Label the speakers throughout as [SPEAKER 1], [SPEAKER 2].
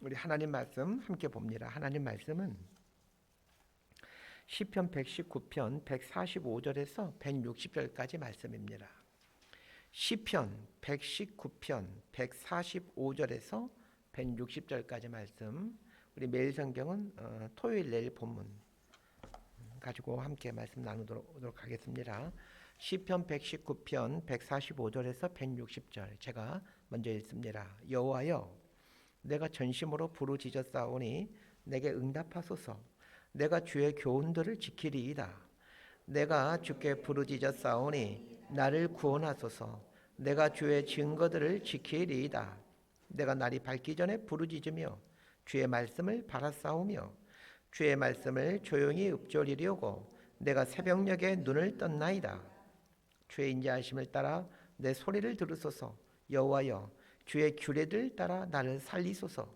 [SPEAKER 1] 우리 하나님 말씀 함께 봅니다. 하나님 말씀은 시편 119편 145절에서 160절까지 말씀입니다. 시편 119편 145절에서 160절까지 말씀. 우리 매일 성경은 토요일 내일 본문 가지고 함께 말씀 나누도록 하겠습니다. 시편 119편 145절에서 160절 제가 먼저 읽습니다. 여호와여, 내가 전심으로 부르짖었사오니 내게 응답하소서. 내가 주의 교훈들을 지키리이다. 내가 주께 부르짖었사오니 나를 구원하소서. 내가 주의 증거들을 지키리이다. 내가 날이 밝기 전에 부르짖으며 주의 말씀을 바라싸우며 주의 말씀을 조용히 읊조리려고 내가 새벽녘에 눈을 떴나이다. 주의 인자하심을 따라 내 소리를 들으소서. 여호와여, 주의 규례들 따라 나를 살리소서.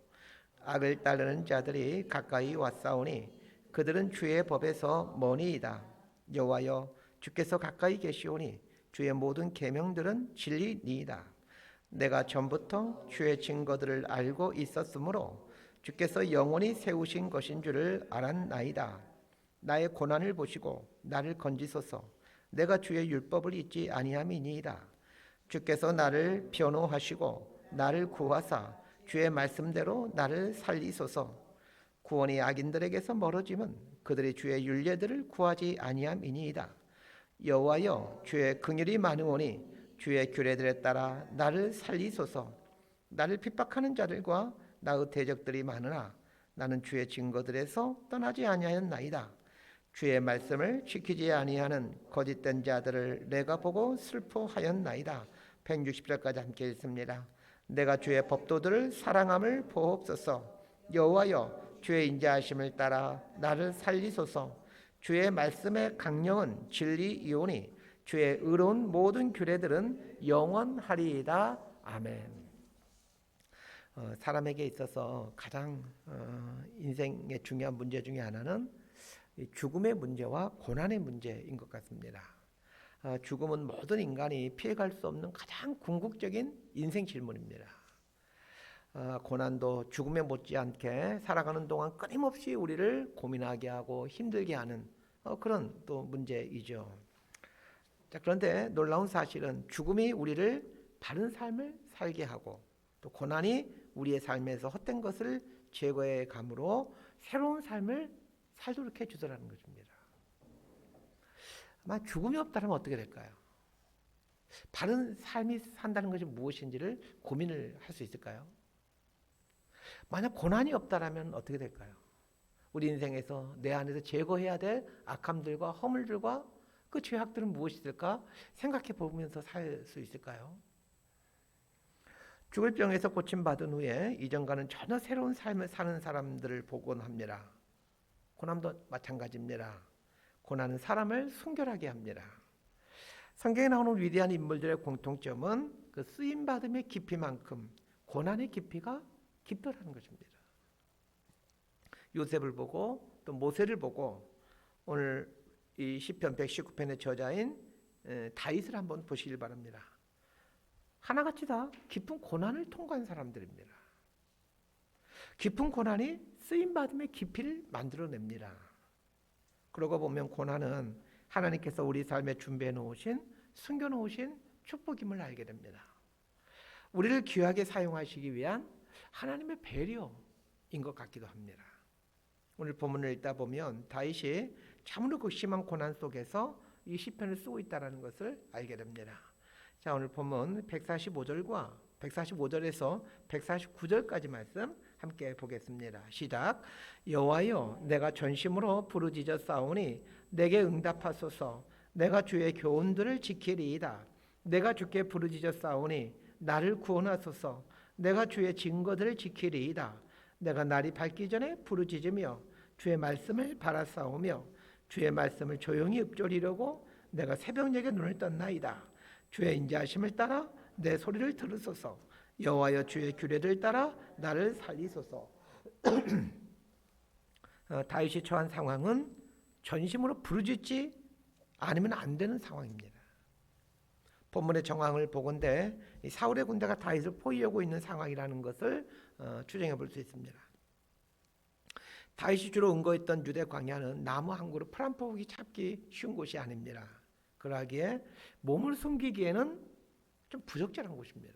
[SPEAKER 1] 악을 따르는 자들이 가까이 왔사오니 그들은 주의 법에서 머니이다. 여호와여, 주께서 가까이 계시오니 주의 모든 계명들은 진리니이다. 내가 전부터 주의 증거들을 알고 있었으므로 주께서 영원히 세우신 것인 줄을 알았나이다. 나의 고난을 보시고 나를 건지소서. 내가 주의 율법을 잊지 아니함이니이다. 주께서 나를 변호하시고 나를 구하사 주의 말씀대로 나를 살리소서. 구원이 악인들에게서 멀어짐은 그들이 주의 율례들을 구하지 아니함이니이다. 여호와여, 주의 긍휼이 많으오니 주의 규례들에 따라 나를 살리소서. 나를 핍박하는 자들과 나의 대적들이 많으나 나는 주의 증거들에서 떠나지 아니하였나이다. 주의 말씀을 지키지 아니하는 거짓된 자들을 내가 보고 슬퍼하였나이다. 160절까지 함께 읽습니다. 내가 주의 법도들을 사랑함을 보옵소서. 여호와여, 주의 인자하심을 따라 나를 살리소서. 주의 말씀의 강령은 진리이오니 주의 의로운 모든 규례들은 영원하리이다. 아멘. 사람에게 있어서 가장 인생의 중요한 문제 중에 하나는 죽음의 문제와 고난의 문제인 것 같습니다. 죽음은 모든 인간이 피해갈 수 없는 가장 궁극적인 인생 질문입니다. 고난도 죽음에 못지않게 살아가는 동안 끊임없이 우리를 고민하게 하고 힘들게 하는 그런 또 문제이죠. 자, 그런데 놀라운 사실은 죽음이 우리를 바른 삶을 살게 하고 또 고난이 우리의 삶에서 헛된 것을 제거해 감으로 새로운 삶을 살도록 해주더라는 것입니다. 아마 죽음이 없다면 어떻게 될까요? 바른 삶이 산다는 것이 무엇인지를 고민을 할 수 있을까요? 만약 고난이 없다면 어떻게 될까요? 우리 인생에서 내 안에서 제거해야 될 악함들과 허물들과 그 죄악들은 무엇일까 생각해 보면서 살 수 있을까요? 죽을 병에서 고침받은 후에 이전과는 전혀 새로운 삶을 사는 사람들을 보곤 합니다. 고난도 마찬가지입니다. 고난은 사람을 순결하게 합니다. 성경에 나오는 위대한 인물들의 공통점은 그 쓰임받음의 깊이만큼 고난의 깊이가 깊더라는 것입니다. 요셉을 보고 또 모세를 보고 오늘 이 시편 119편의 저자인 다윗을 한번 보시길 바랍니다. 하나같이 다 깊은 고난을 통과한 사람들입니다. 깊은 고난이 쓰임받음의 깊이를 만들어냅니다. 그러고 보면 고난은 하나님께서 우리 삶에 준비해 놓으신 숨겨놓으신 축복임을 알게 됩니다. 우리를 귀하게 사용하시기 위한 하나님의 배려인 것 같기도 합니다. 오늘 본문을 읽다 보면 다윗이 참으로 극심한 고난 속에서 이 시편을 쓰고 있다는 것을 알게 됩니다. 자, 오늘 본문 145절에서 149절까지 말씀 함께 보겠습니다. 시작. 여호와여, 내가 전심으로 부르짖었사오니 내게 응답하소서. 내가 주의 교훈들을 지키리이다. 내가 주께 부르짖었사오니 나를 구원하소서. 내가 주의 증거들을 지키리이다. 내가 날이 밝기 전에 부르짖으며 주의 말씀을 바라싸우며 주의 말씀을 조용히 읊조리려고 내가 새벽녘에 눈을 떴나이다. 주의 인자하심을 따라 내 소리를 들으소서. 여호와여, 주의 규례를 따라 나를 살리소서. 다윗이 처한 상황은 전심으로 부르짖지 않으면 안 되는 상황입니다. 본문의 정황을 보건대 이 사울의 군대가 다윗을 포위하고 있는 상황이라는 것을 추정해 볼 수 있습니다. 다윗이 주로 응거했던 유대 광야는 나무 한 그루 풀 한 포기 찾기 쉬운 곳이 아닙니다. 그러기에 몸을 숨기기에는 좀 부적절한 곳입니다.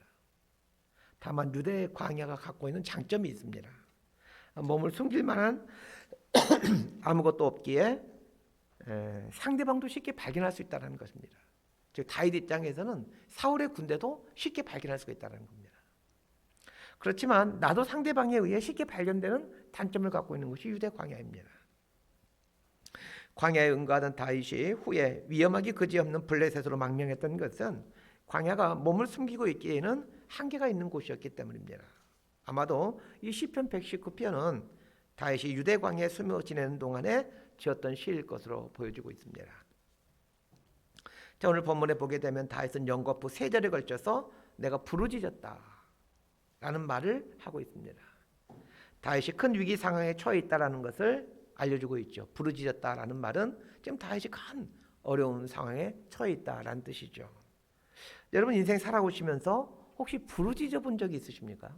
[SPEAKER 1] 다만 유대 광야가 갖고 있는 장점이 있습니다. 몸을 숨길 만한 아무것도 없기에 상대방도 쉽게 발견할 수 있다는 것입니다. 즉 다윗 입장에서는 사울의 군대도 쉽게 발견할 수가 있다는 겁니다. 그렇지만 나도 상대방에 의해 쉽게 발견되는 단점을 갖고 있는 것이 유대 광야입니다. 광야에 응거하던 다윗이 후에 위험하기 그지없는 블레셋으로 망명했던 것은 광야가 몸을 숨기고 있기에는 한계가 있는 곳이었기 때문입니다. 아마도 이 시편 119편은 다윗이 유대 광야에 숨어 지내는 동안에 지었던 시일 것으로 보여지고 있습니다. 자, 오늘 본문에 보게 되면 다윗은 연거푸 3절에 걸쳐서 내가 부르짖었다 라는 말을 하고 있습니다. 다윗이 큰 위기 상황에 처해 있다는 것을 알려주고 있죠. 부르짖었다라는 말은 지금 다윗이 큰 어려운 상황에 처해 있다라는 뜻이죠. 여러분 인생 살아오시면서 혹시 부르짖어 본 적이 있으십니까?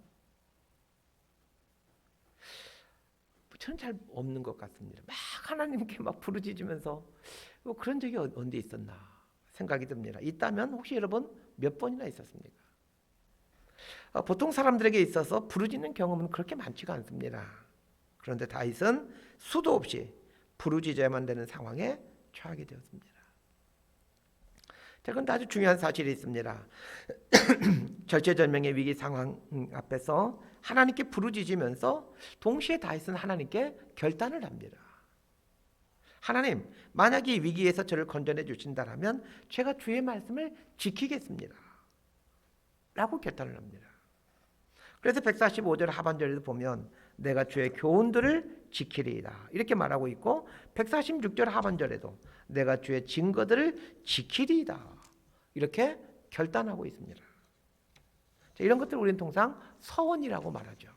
[SPEAKER 1] 저는 잘 없는 것 같습니다. 막 하나님께 막 부르짖으면서 그런 적이 언제 있었나 생각이 듭니다. 있다면 혹시 여러분 몇 번이나 있었습니까? 보통 사람들에게 있어서 부르짖는 경험은 그렇게 많지가 않습니다. 그런데 다윗은 수도 없이 부르짖어야만 되는 상황에 처하게 되었습니다. 자, 그런데 아주 중요한 사실이 있습니다. 절체절명의 위기 상황 앞에서 하나님께 부르짖으면서 동시에 다윗은 하나님께 결단을 합니다. 하나님, 만약 이 위기에서 저를 건져내 주신다면 제가 주의 말씀을 지키겠습니다 라고 결단을 합니다. 그래서 145절 하반절에도 보면 내가 주의 교훈들을 지키리이다 이렇게 말하고 있고 146절 하반절에도 내가 주의 증거들을 지키리이다 이렇게 결단하고 있습니다. 자, 이런 것들을 우리는 통상 서원이라고 말하죠.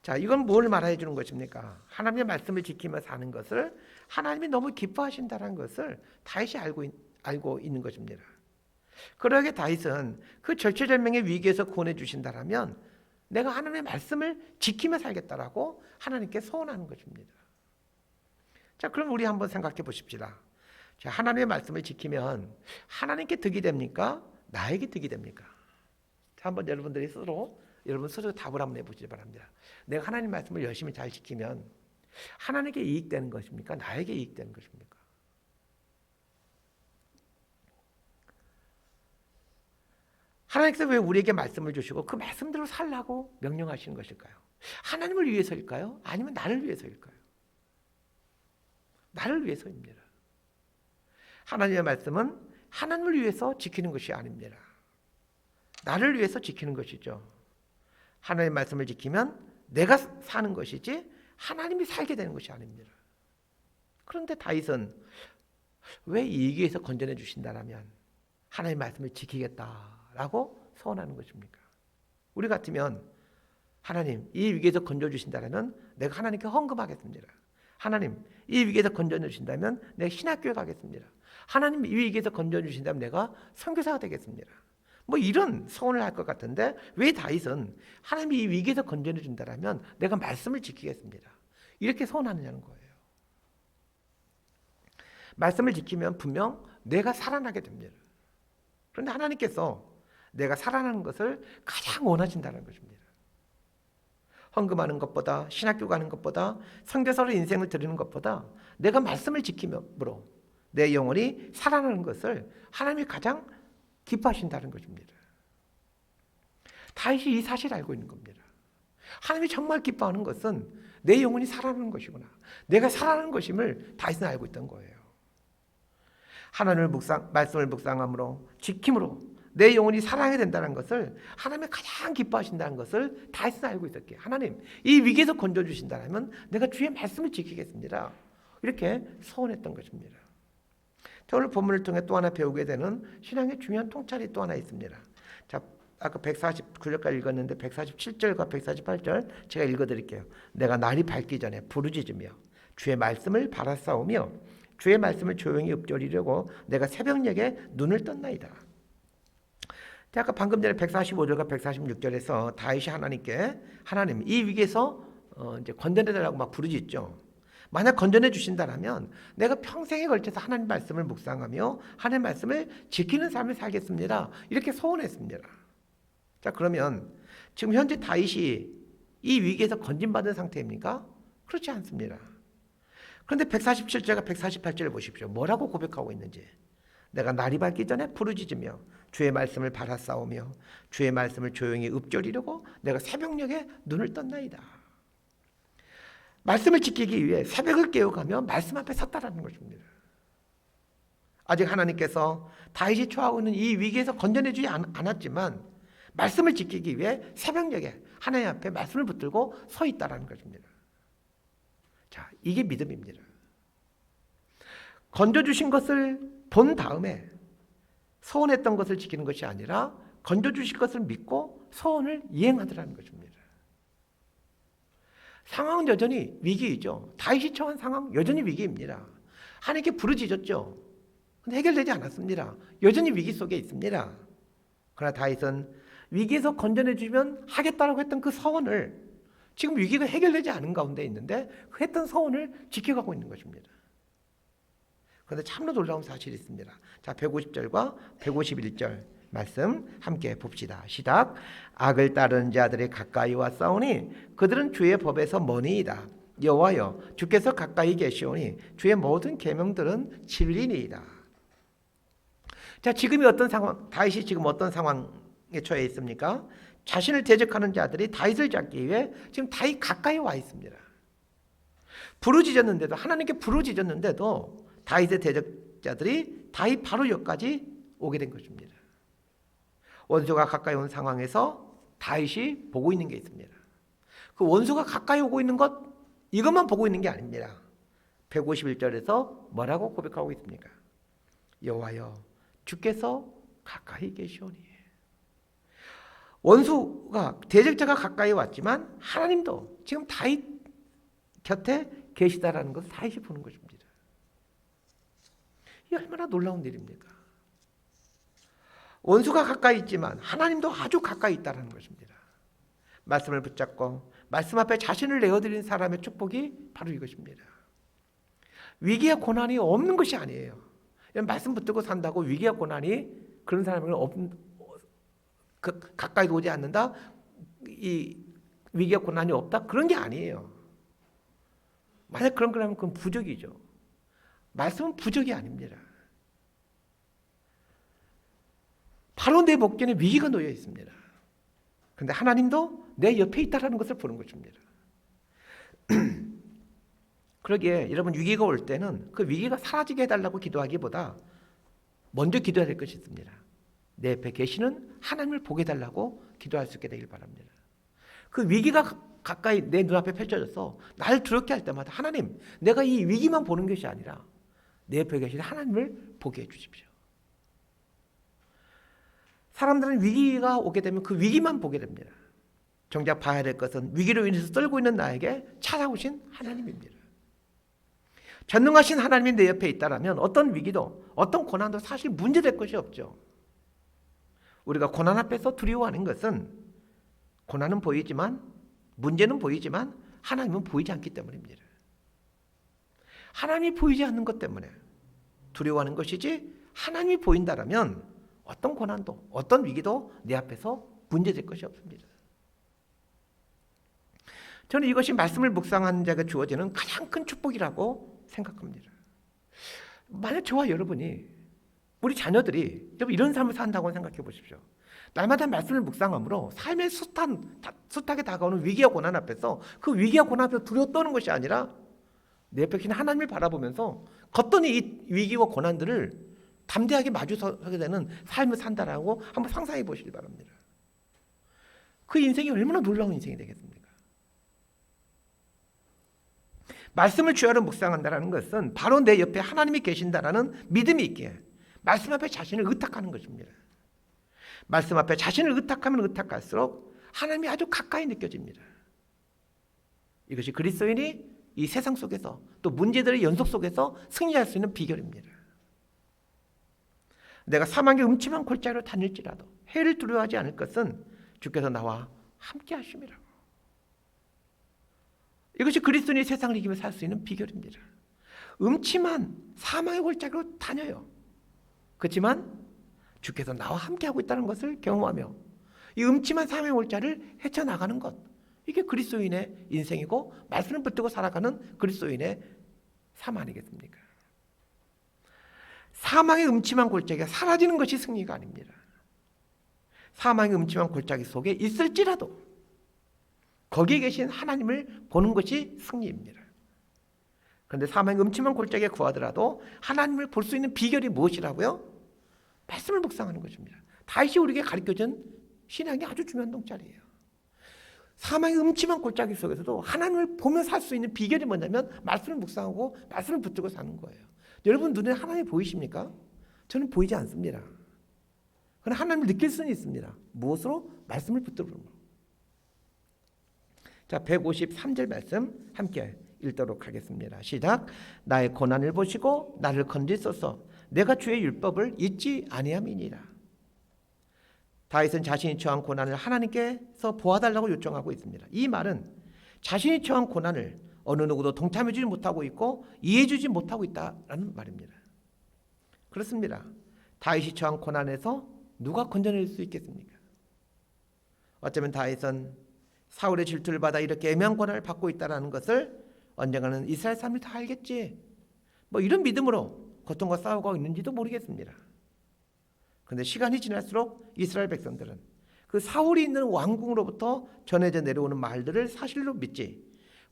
[SPEAKER 1] 자, 이건 뭘 말해 주는 것입니까? 하나님의 말씀을 지키며 사는 것을 하나님이 너무 기뻐하신다는 것을 다윗이 알고 있는 것입니다. 그러기에 다윗은 그 절체절명의 위기에서 구원해 주신다면 내가 하나님의 말씀을 지키며 살겠다라고 하나님께 소원하는 것입니다. 자, 그럼 우리 한번 생각해 보십시다. 자, 하나님의 말씀을 지키면 하나님께 득이 됩니까? 나에게 득이 됩니까? 자, 한번 여러분 스스로 답을 한번 해보시기 바랍니다. 내가 하나님 말씀을 열심히 잘 지키면 하나님께 이익되는 것입니까? 나에게 이익되는 것입니까? 하나님께서 왜 우리에게 말씀을 주시고 그 말씀대로 살라고 명령하시는 것일까요? 하나님을 위해서일까요? 아니면 나를 위해서일까요? 나를 위해서입니다. 하나님의 말씀은 하나님을 위해서 지키는 것이 아닙니다. 나를 위해서 지키는 것이죠. 하나님의 말씀을 지키면 내가 사는 것이지 하나님이 살게 되는 것이 아닙니다. 그런데 다윗은 왜 이 위기에서 건져내 주신다면 하나님의 말씀을 지키겠다라고 소원하는 것입니까? 우리 같으면 하나님 이 위기에서 건져주신다면 내가 하나님께 헌금하겠습니다. 하나님 이 위기에서 건져주신다면 내가 신학교에 가겠습니다. 하나님 이 위기에서 건져주신다면 내가 선교사가 되겠습니다. 뭐 이런 소원을 할 것 같은데 왜 다윗은 하나님이 이 위기에서 건져내 준다면 내가 말씀을 지키겠습니다 이렇게 소원하느냐는 거예요. 말씀을 지키면 분명 내가 살아나게 됩니다. 그런데 하나님께서 내가 살아나는 것을 가장 원하신다는 것입니다. 헌금하는 것보다 신학교 가는 것보다 선교사로 인생을 드리는 것보다 내가 말씀을 지킴으로 내 영혼이 살아나는 것을 하나님이 가장 기뻐하신다는 것입니다. 다윗이 이 사실을 알고 있는 겁니다. 하나님이 정말 기뻐하는 것은 내 영혼이 살아나는 것이구나. 내가 살아나는 것임을 다윗은 알고 있던 거예요. 하나님의 말씀을 묵상함으로 지킴으로 내 영혼이 살아나게 된다는 것을 하나님이 가장 기뻐하신다는 것을 다윗은 알고 있었기에 하나님 이 위기에서 건져주신다면 내가 주의 말씀을 지키겠습니다. 이렇게 소원했던 것입니다. 오늘 본문을 통해 또 하나 배우게 되는 신앙의 중요한 통찰이 또 하나 있습니다. 자, 아까 149절까지 읽었는데 147절과 148절 제가 읽어드릴게요. 내가 날이 밝기 전에 부르짖으며 주의 말씀을 바라싸우며 주의 말씀을 조용히 읊조리려고 내가 새벽녘에 눈을 떴나이다. 아까 방금 전에 145절과 146절에서 다윗이 하나님께 하나님 이 위기에서 이제 건져내달라고 막 부르짖죠. 만약 건져내 주신다라면 내가 평생에 걸쳐서 하나님 말씀을 묵상하며 하나님 말씀을 지키는 삶을 살겠습니다. 이렇게 소원했습니다. 자, 그러면 지금 현재 다윗이 이 위기에서 건진받은 상태입니까? 그렇지 않습니다. 그런데 147절과 148절을 보십시오. 뭐라고 고백하고 있는지. 내가 날이 밝기 전에 부르짖으며 주의 말씀을 바라싸우며 주의 말씀을 조용히 읊조리려고 내가 새벽녘에 눈을 떴나이다. 말씀을 지키기 위해 새벽을 깨어가며 말씀 앞에 섰다라는 것입니다. 아직 하나님께서 다윗이 처하고 있는 이 위기에서 건져내주지 않았지만 말씀을 지키기 위해 새벽녘에 하나님 앞에 말씀을 붙들고 서 있다라는 것입니다. 자, 이게 믿음입니다. 건져주신 것을 본 다음에 소원했던 것을 지키는 것이 아니라 건져주실 것을 믿고 소원을 이행하더라는 것입니다. 상황은 여전히 위기이죠. 다윗이 처한 상황 여전히 위기입니다. 하나님께 부르짖었죠. 근데 해결되지 않았습니다. 여전히 위기 속에 있습니다. 그러나 다윗은 위기에서 건져내주면 하겠다라고 했던 그 서원을 지금 위기가 해결되지 않은 가운데 있는데 그 했던 서원을 지켜가고 있는 것입니다. 그런데 참으로 놀라운 사실이 있습니다. 자, 150절과 151절 말씀 함께 봅시다. 시작. 악을 따르는 자들이 가까이 왔사오니 그들은 주의 법에서 머니이다. 여호와여 주께서 가까이 계시오니 주의 모든 계명들은 진리니이다. 자, 지금이 어떤 상황, 다윗이 지금 어떤 상황에 처해 있습니까? 자신을 대적하는 자들이 다윗을 잡기 위해 지금 다윗 가까이 와 있습니다. 부르짖었는데도, 하나님께 부르짖었는데도 다윗의 대적자들이 다윗 바로 옆까지 오게 된 것입니다. 원수가 가까이 온 상황에서 다윗이 보고 있는 게 있습니다. 그 원수가 가까이 오고 있는 것, 이것만 보고 있는 게 아닙니다. 151절에서 뭐라고 고백하고 있습니까? 여호와여 주께서 가까이 계시오니. 원수가, 대적자가 가까이 왔지만 하나님도 지금 다윗 곁에 계시다라는 것을 다윗이 보는 것입니다. 이게 얼마나 놀라운 일입니까? 원수가 가까이 있지만 하나님도 아주 가까이 있다는 것입니다. 말씀을 붙잡고 말씀 앞에 자신을 내어드리는 사람의 축복이 바로 이것입니다. 위기와 고난이 없는 것이 아니에요. 말씀 붙들고 산다고 위기와 고난이 그런 사람에게는 가까이 오지 않는다, 이 위기와 고난이 없다, 그런 게 아니에요. 만약 그런 거라면 그건 부족이죠. 말씀은 부족이 아닙니다. 바로 내 목전에 위기가 놓여 있습니다. 그런데 하나님도 내 옆에 있다는 것을 보는 것입니다. 그러기에 여러분, 위기가 올 때는 그 위기가 사라지게 해달라고 기도하기보다 먼저 기도해야 될 것이 있습니다. 내 옆에 계시는 하나님을 보게 해달라고 기도할 수 있게 되길 바랍니다. 그 위기가 가까이 내 눈앞에 펼쳐져서 나를 두렵게 할 때마다 하나님, 내가 이 위기만 보는 것이 아니라 내 옆에 계신 하나님을 보게 해주십시오. 사람들은 위기가 오게 되면 그 위기만 보게 됩니다. 정작 봐야 될 것은 위기로 인해서 떨고 있는 나에게 찾아오신 하나님입니다. 전능하신 하나님이 내 옆에 있다라면 어떤 위기도 어떤 고난도 사실 문제될 것이 없죠. 우리가 고난 앞에서 두려워하는 것은 고난은 보이지만, 문제는 보이지만 하나님은 보이지 않기 때문입니다. 하나님이 보이지 않는 것 때문에 두려워하는 것이지, 하나님이 보인다라면 어떤 고난도 어떤 위기도 내 앞에서 문제될 것이 없습니다. 저는 이것이 말씀을 묵상하는 자가 주어지는 가장 큰 축복이라고 생각합니다. 만약 저와 여러분이, 우리 자녀들이 이런 삶을 산다고 생각해 보십시오. 날마다 말씀을 묵상함으로 삶의 숱하게 다가오는 위기와 고난 앞에서 그 위기와 고난 앞에서 두려워 떠는 것이 아니라 내 옆에 계신 하나님을 바라보면서 걷더니 이 위기와 고난들을 담대하게 마주서게 되는 삶을 산다라고 한번 상상해 보시기 바랍니다. 그 인생이 얼마나 놀라운 인생이 되겠습니까? 말씀을 주야로 묵상한다는 것은 바로 내 옆에 하나님이 계신다라는 믿음이 있기에 말씀 앞에 자신을 의탁하는 것입니다. 말씀 앞에 자신을 의탁하면 의탁할수록 하나님이 아주 가까이 느껴집니다. 이것이 그리스도인이 이 세상 속에서 또 문제들의 연속 속에서 승리할 수 있는 비결입니다. 내가 사망의 음침한 골짜기로 다닐지라도 해를 두려워하지 않을 것은 주께서 나와 함께 하심이라. 이것이 그리스도인이 세상을 이기며 살 수 있는 비결입니다. 음침한 사망의 골짜기로 다녀요. 그렇지만 주께서 나와 함께하고 있다는 것을 경험하며 이 음침한 사망의 골짜기를 헤쳐나가는 것, 이게 그리스도인의 인생이고 말씀을 붙들고 살아가는 그리스도인의 삶 아니겠습니까? 사망의 음침한 골짜기가 사라지는 것이 승리가 아닙니다. 사망의 음침한 골짜기 속에 있을지라도 거기에 계신 하나님을 보는 것이 승리입니다. 그런데 사망의 음침한 골짜기에 구하더라도 하나님을 볼 수 있는 비결이 무엇이라고요? 말씀을 묵상하는 것입니다. 다윗이 우리에게 가르쳐준 신앙이 아주 중요한 동짜리예요. 사망의 음침한 골짜기 속에서도 하나님을 보며 살 수 있는 비결이 뭐냐면 말씀을 묵상하고 말씀을 붙들고 사는 거예요. 여러분 눈에 하나님이 보이십니까? 저는 보이지 않습니다. 그러나 하나님을 느낄 수는 있습니다. 무엇으로? 말씀을 붙들고. 자, 153절 말씀 함께 읽도록 하겠습니다. 시작. 나의 고난을 보시고 나를 건지소서. 내가 주의 율법을 잊지 아니함이니라. 다윗은 자신이 처한 고난을 하나님께서 보아달라고 요청하고 있습니다. 이 말은 자신이 처한 고난을 어느 누구도 동참해주지 못하고 있고 이해해주지 못하고 있다라는 말입니다. 그렇습니다. 다윗이 처한 고난에서 누가 건져낼 수 있겠습니까? 어쩌면 다윗은 사울의 질투를 받아 이렇게 애매한 고난을 받고 있다는 것을 언젠가는 이스라엘 사람들이 다 알겠지, 뭐 이런 믿음으로 고통과 싸우고 있는지도 모르겠습니다. 그런데 시간이 지날수록 이스라엘 백성들은 그 사울이 있는 왕궁으로부터 전해져 내려오는 말들을 사실로 믿지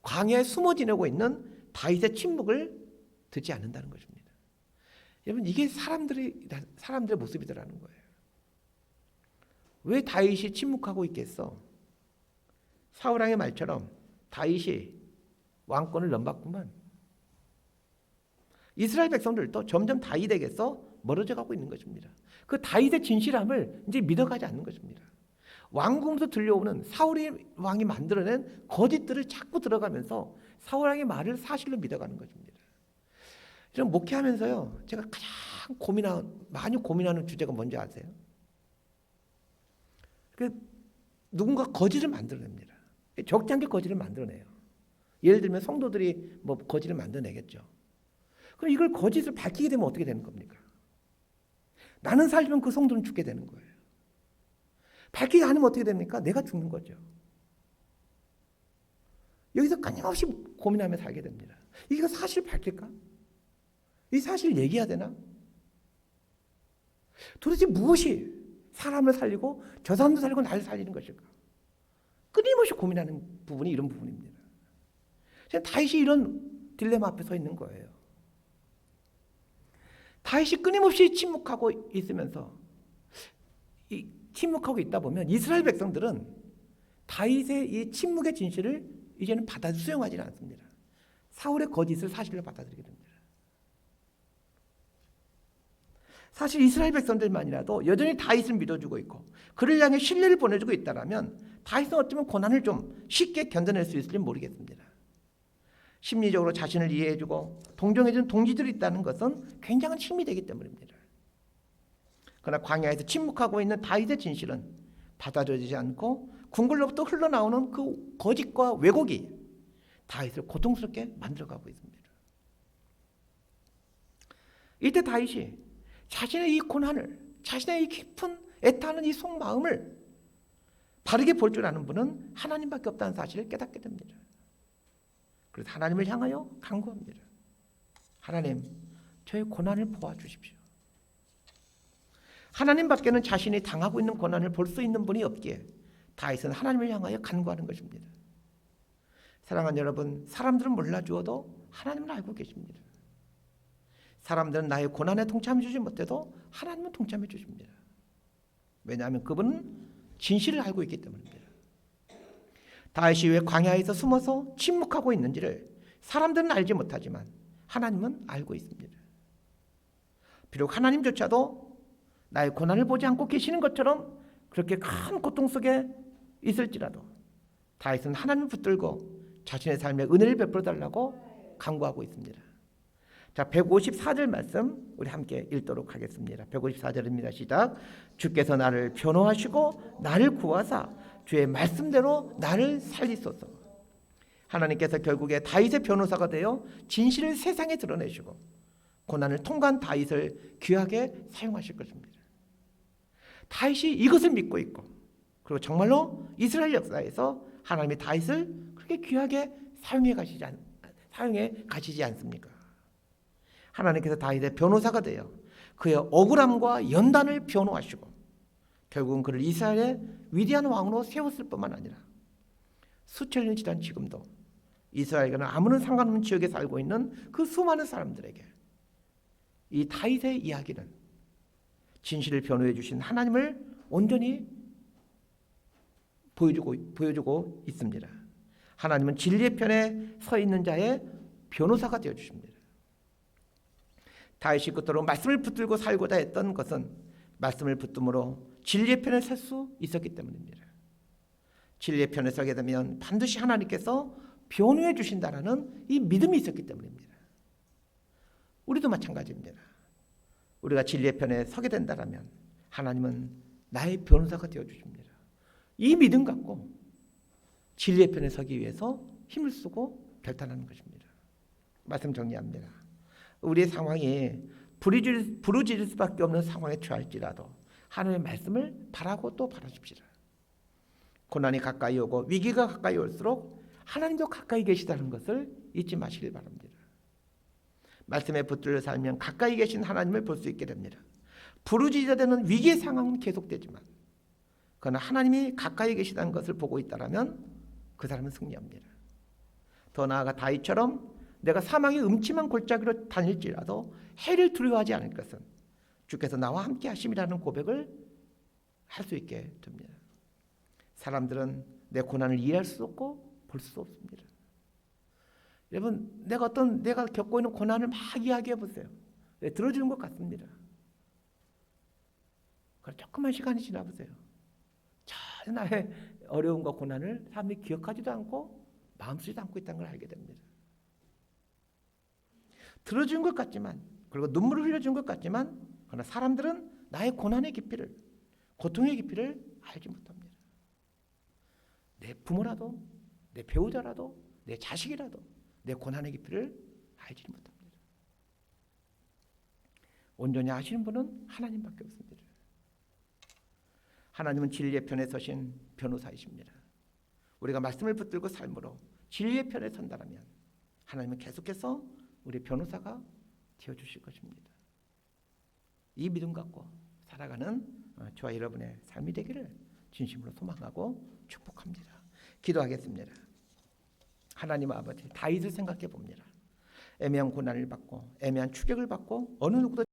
[SPEAKER 1] 광야에 숨어 지내고 있는 다윗의 침묵을 듣지 않는다는 것입니다. 여러분, 이게 사람들의 모습이더라는 거예요. 왜 다윗이 침묵하고 있겠어? 사울왕의 말처럼 다윗이 왕권을 넘봤구만. 이스라엘 백성들도 점점 다윗에게서 멀어져 가고 있는 것입니다. 그 다윗의 진실함을 이제 믿어가지 않는 것입니다. 왕궁에서 들려오는 사울의 왕이 만들어낸 거짓들을 자꾸 들어가면서 사울왕의 말을 사실로 믿어가는 것입니다. 이런 목회하면서요, 제가 가장 많이 고민하는 주제가 뭔지 아세요? 누군가 거짓을 만들어냅니다. 적지 않게 거짓을 만들어내요. 예를 들면 성도들이 뭐 거짓을 만들어내겠죠. 그럼 이걸 거짓을 밝히게 되면 어떻게 되는 겁니까? 나는 살면 그 성도는 죽게 되는 거예요. 밝히지 않으면 어떻게 됩니까? 내가 죽는 거죠. 여기서 끊임없이 고민하며 살게 됩니다. 이거 사실 밝힐까? 이 사실 얘기해야 되나? 도대체 무엇이 사람을 살리고 저 사람도 살리고 나를 살리는 것일까? 끊임없이 고민하는 부분이 이런 부분입니다. 다윗이 이런 딜레마 앞에 서 있는 거예요. 다윗이 끊임없이 침묵하고 있으면서 침묵하고 있다 보면 이스라엘 백성들은 다윗의 이 침묵의 진실을 이제는 수용하지 않습니다. 사울의 거짓을 사실로 받아들이게 됩니다. 사실 이스라엘 백성들만이라도 여전히 다윗을 믿어주고 있고 그를 향해 신뢰를 보내주고 있다면 다윗은 어쩌면 고난을 좀 쉽게 견뎌낼 수 있을지 모르겠습니다. 심리적으로 자신을 이해해주고 동정해주는 동지들이 있다는 것은 굉장한 힘이 되기 때문입니다. 그러나 광야에서 침묵하고 있는 다윗의 진실은 받아들여지지 않고 궁궐로부터 흘러나오는 그 거짓과 왜곡이 다윗을 고통스럽게 만들어가고 있습니다. 이때 다윗이 자신의 이 고난을, 자신의 이 깊은 애타는 이 속마음을 바르게 볼 줄 아는 분은 하나님밖에 없다는 사실을 깨닫게 됩니다. 그래서 하나님을 향하여 간구합니다. 하나님, 저의 고난을 보아주십시오. 하나님밖에는 자신이 당하고 있는 고난을 볼 수 있는 분이 없기에 다윗은 하나님을 향하여 간구하는 것입니다. 사랑하는 여러분, 사람들은 몰라주어도 하나님은 알고 계십니다. 사람들은 나의 고난에 동참해 주지 못해도 하나님은 동참해 주십니다. 왜냐하면 그분은 진실을 알고 있기 때문입니다. 다윗이 왜 광야에서 숨어서 침묵하고 있는지를 사람들은 알지 못하지만 하나님은 알고 있습니다. 비록 하나님조차도 나의 고난을 보지 않고 계시는 것처럼 그렇게 큰 고통 속에 있을지라도 다윗은 하나님을 붙들고 자신의 삶에 은혜를 베풀어 달라고 간구하고 있습니다. 자, 154절 말씀 우리 함께 읽도록 하겠습니다. 154절입니다. 시작. 주께서 나를 변호하시고 나를 구하사 주의 말씀대로 나를 살리소서. 하나님께서 결국에 다윗의 변호사가 되어 진실을 세상에 드러내시고 고난을 통과한 다윗을 귀하게 사용하실 것입니다. 다윗이 이것을 믿고 있고, 그리고 정말로 이스라엘 역사에서 하나님이 다윗을 그렇게 귀하게 사용해 가시지 않습니까? 하나님께서 다윗의 변호사가 되어 그의 억울함과 연단을 변호하시고 결국은 그를 이스라엘의 위대한 왕으로 세웠을 뿐만 아니라 수천 년이 지난 지금도 이스라엘과는 아무런 상관없는 지역에 살고 있는 그 수많은 사람들에게 이 다윗의 이야기는 진실을 변호해 주신 하나님을 온전히 보여주고 있습니다. 하나님은 진리의 편에 서 있는 자의 변호사가 되어 주십니다. 다윗이 그토록 말씀을 붙들고 살고자 했던 것은 말씀을 붙듦으로 진리의 편에 설 수 있었기 때문입니다. 진리의 편에 서게 되면 반드시 하나님께서 변호해 주신다라는 이 믿음이 있었기 때문입니다. 우리도 마찬가지입니다. 우리가 진리의 편에 서게 된다면 하나님은 나의 변호사가 되어 주십니다. 이 믿음 갖고 진리의 편에 서기 위해서 힘을 쓰고 결단하는 것입니다. 말씀 정리합니다. 우리의 상황이 부르짖을 수밖에 없는 상황에 처할지라도 하나님의 말씀을 바라고 또 바라십시다. 고난이 가까이 오고 위기가 가까이 올수록 하나님도 가까이 계시다는 것을 잊지 마시길 바랍니다. 말씀에 붙들려 살면 가까이 계신 하나님을 볼 수 있게 됩니다. 부르짖어야 되는 위기의 상황은 계속되지만 그러나 하나님이 가까이 계시다는 것을 보고 있다면 그 사람은 승리합니다. 더 나아가 다윗처럼 내가 사망의 음침한 골짜기로 다닐지라도 해를 두려워하지 않을 것은 주께서 나와 함께 하심이라는 고백을 할 수 있게 됩니다. 사람들은 내 고난을 이해할 수 없고 볼 수 없습니다. 여러분, 내가 겪고 있는 고난을 막 이야기해 보세요. 들어주는 것 같습니다. 그럼 조금만 시간이 지나 보세요. 전혀 나의 어려움과 고난을 사람들이 기억하지도 않고 마음 쓰지도 않고 있다는 걸 알게 됩니다. 들어준 것 같지만, 그리고 눈물을 흘려준 것 같지만, 그러나 사람들은 나의 고난의 깊이를, 고통의 깊이를 알지 못합니다. 내 부모라도, 내 배우자라도, 내 자식이라도 내 고난의 깊이를 알지 못합니다. 온전히 아시는 분은 하나님밖에 없습니다. 하나님은 진리의 편에 서신 변호사이십니다. 우리가 말씀을 붙들고 삶으로 진리의 편에 선다면 하나님은 계속해서 우리 변호사가 되어주실 것입니다. 이 믿음 갖고 살아가는 저와 여러분의 삶이 되기를 진심으로 소망하고 축복합니다. 기도하겠습니다. 하나님 아버지, 다윗을 생각해 봅니다. 애매한 고난을 받고 애매한 추격을 받고 어느 누구도